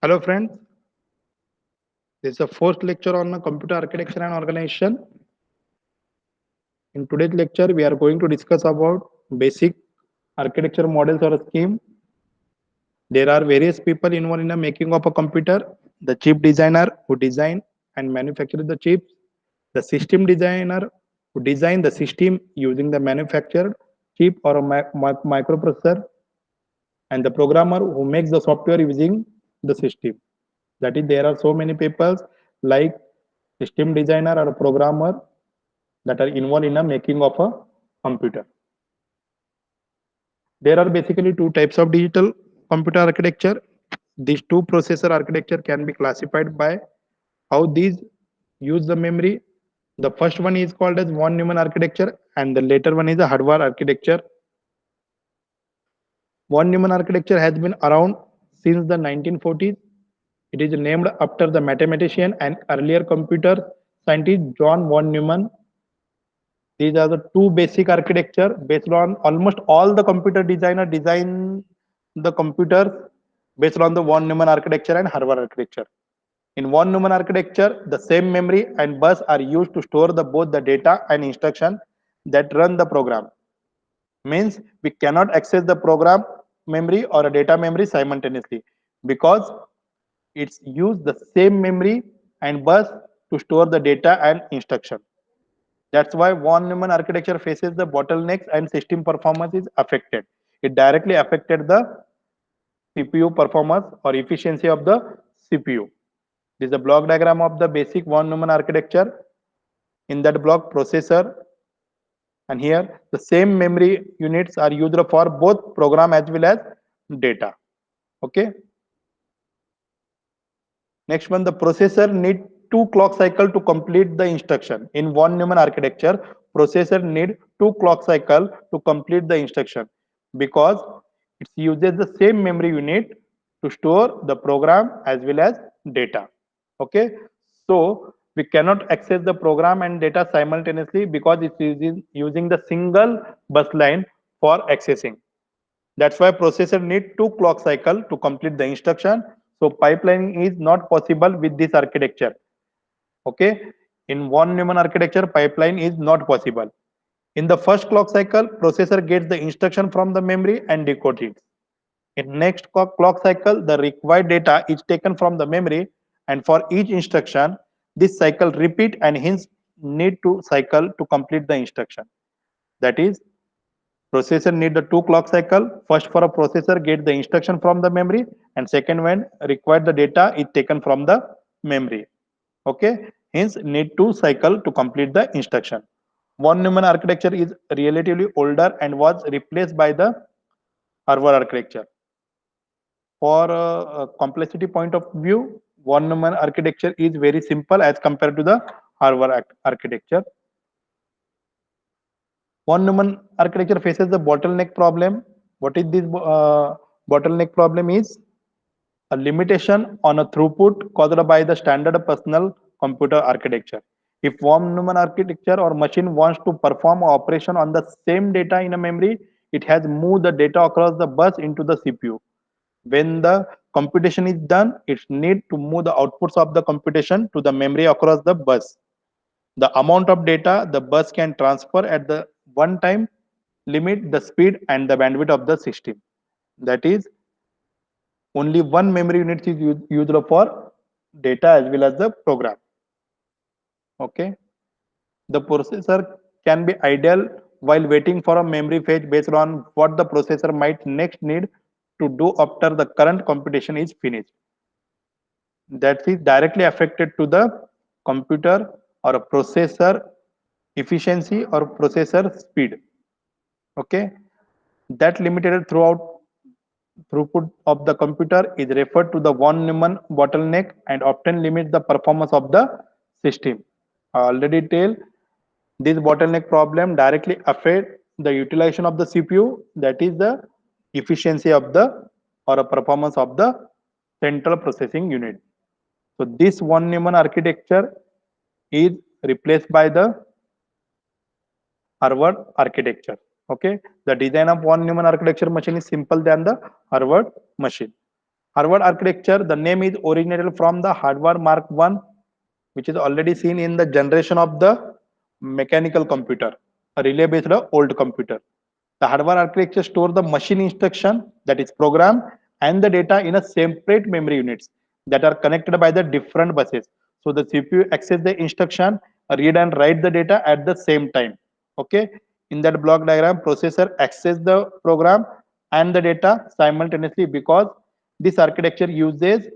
Hello friends, this is the first lecture on computer architecture and organization. In today's lecture, we are going to discuss about basic architecture models or a scheme. There are various people involved in the making of a computer. The chip designer who design and manufacture the chips, the system designer who design the system using the manufactured chip or a microprocessor, and the programmer who makes the software using the system. That is, there are so many people like system designer or a programmer that are involved in the making of a computer. There are basically two types of digital computer architecture. These two processor architecture can be classified by how these use the memory. The first one is called as von Neumann architecture, and the later one is a Harvard architecture. Von Neumann architecture has been around since the 1940s. It is named after the mathematician and earlier computer scientist John von Neumann. These are the two basic architecture based on almost all the computer designer design the computers based on the von Neumann architecture and Harvard architecture. In von Neumann architecture, the same memory and bus are used to store both the data and instruction that run the program. Means we cannot access the program memory or a data memory simultaneously because it's used the same memory and bus to store the data and instruction. That's why von Neumann architecture faces the bottlenecks and system performance is affected. It directly affected the CPU performance or efficiency of the CPU. This is a block diagram of the basic von Neumann architecture. In that block, processor, and here the same memory units are used for both program as well as data. Okay. Next one, the processor need two clock cycle to complete the instruction. In von Neumann architecture, processor need two clock cycle to complete the instruction because it uses the same memory unit to store the program as well as data. Okay, so we cannot access the program and data simultaneously because it's using the single bus line for accessing. That's why processor need two clock cycle to complete the instruction. So pipelining is not possible with this architecture. Okay. In von Neumann architecture, pipeline is not possible. In the first clock cycle, processor gets the instruction from the memory and decodes it. In next clock cycle, the required data is taken from the memory, and for each instruction, this cycle repeat and hence need to cycle to complete the instruction. That is, processor need the two clock cycle. First for a processor get the instruction from the memory, and second when required the data is taken from the memory. Okay, hence need to cycle to complete the instruction. Von Neumann architecture is relatively older and was replaced by the Harvard architecture. For a complexity point of view, von Neumann architecture is very simple as compared to the Harvard architecture. Von Neumann architecture faces the bottleneck problem. What is this bottleneck problem is? A limitation on a throughput caused by the standard personal computer architecture. If von Neumann architecture or machine wants to perform operation on the same data in a memory, it has moved the data across the bus into the CPU. When the computation is done, it need to move the outputs of the computation to the memory across the bus. The amount of data the bus can transfer at the one time limit the speed and the bandwidth of the system. That is, only one memory unit is used for data as well as the program. Okay. The processor can be idle while waiting for a memory fetch based on what the processor might next need to do after the current computation is finished. That is directly affected to the computer or a processor efficiency or processor speed. Okay, that limited throughput of the computer is referred to the von Neumann bottleneck and often limits the performance of the system. I already tell this bottleneck problem directly affect the utilization of the CPU, that is the efficiency of the or a performance of the central processing unit. So this von Neumann architecture is replaced by the Harvard architecture. Okay, the design of von Neumann architecture machine is simple than the Harvard machine. Harvard architecture, the name is originated from the Harvard Mark I, which is already seen in the generation of the mechanical computer, a relay-based old computer. The Harvard architecture stores the machine instruction, that is program, and the data in a separate memory units that are connected by the different buses. So the CPU access the instruction, read and write the data at the same time. Okay. In that block diagram, processor access the program and the data simultaneously because this architecture uses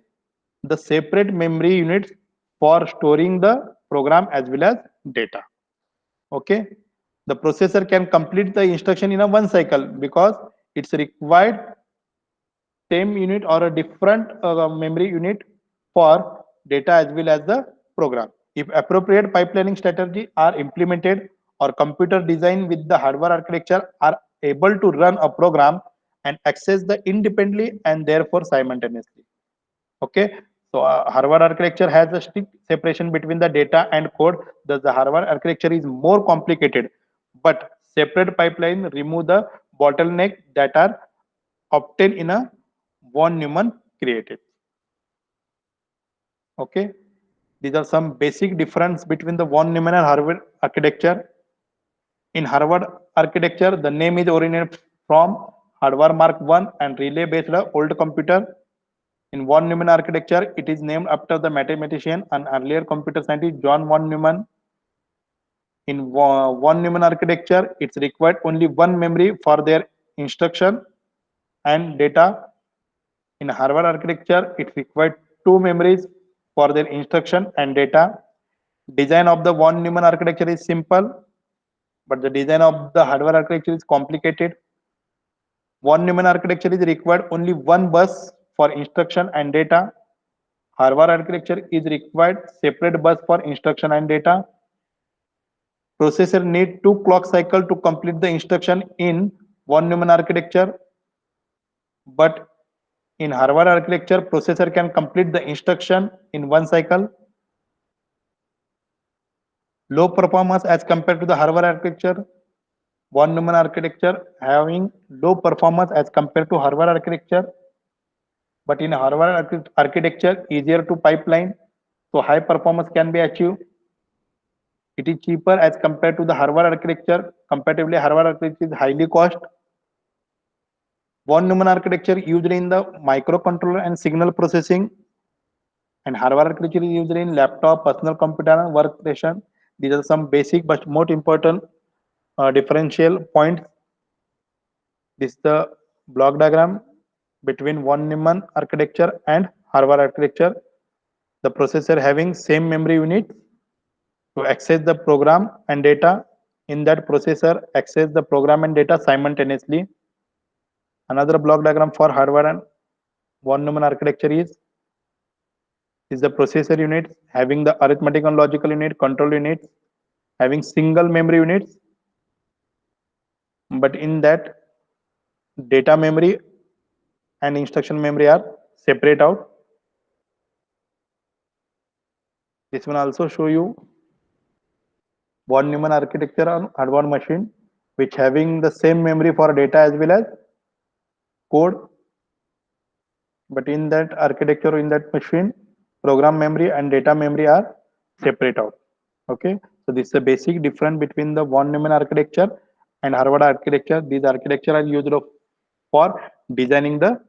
the separate memory units for storing the program as well as data. Okay, the processor can complete the instruction in a one cycle because it's required same unit or a different memory unit for data as well as the program. If appropriate pipelining strategy are implemented or computer design with the hardware architecture are able to run a program and access the independently and therefore simultaneously. Okay, so Harvard architecture has a strict separation between the data and code. Thus, the Harvard architecture is more complicated, but separate pipeline remove the bottleneck that are obtained in a von Neumann created. Okay, these are some basic difference between the von Neumann and Harvard architecture. In Harvard architecture, the name is originated from Harvard Mark I and relay-based old computer. In von Neumann architecture, it is named after the mathematician and earlier computer scientist John von Neumann. In von Neumann architecture, it's required only one memory for their instruction and data. In Harvard architecture, it required two memories for their instruction and data. Design of the von Neumann architecture is simple, but the design of the Harvard architecture is complicated. Von Neumann architecture is required only one bus for instruction and data. Harvard architecture is required separate bus for instruction and data. Processor need two clock cycle to complete the instruction in von Neumann architecture, but in Harvard architecture, processor can complete the instruction in one cycle. Low performance as compared to the Harvard architecture. Von Neumann architecture having low performance as compared to Harvard architecture, but in Harvard architecture easier to pipeline, so high performance can be achieved. It is cheaper as compared to the Harvard architecture. Comparatively, Harvard architecture is highly cost. Von Neumann architecture used in the microcontroller and signal processing, and Harvard architecture is used in laptop, personal computer, and workstation. These are some basic but most important differential points. This is the block diagram between von Neumann architecture and Harvard architecture. The processor having same memory unit to access the program and data. In that processor, access the program and data simultaneously. Another block diagram for Harvard and von Neumann architecture is the processor unit having the arithmetic and logical unit, control units, having single memory units, but in that data memory and instruction memory are separate out. This one also show you von Neumann architecture on advanced machine, which having the same memory for data as well as code, but in that architecture in that machine, program memory and data memory are separate out. Okay, so this is a basic difference between the von Neumann architecture and Harvard architecture. These architecture are used for designing the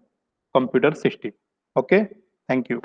computer system. Okay, thank you.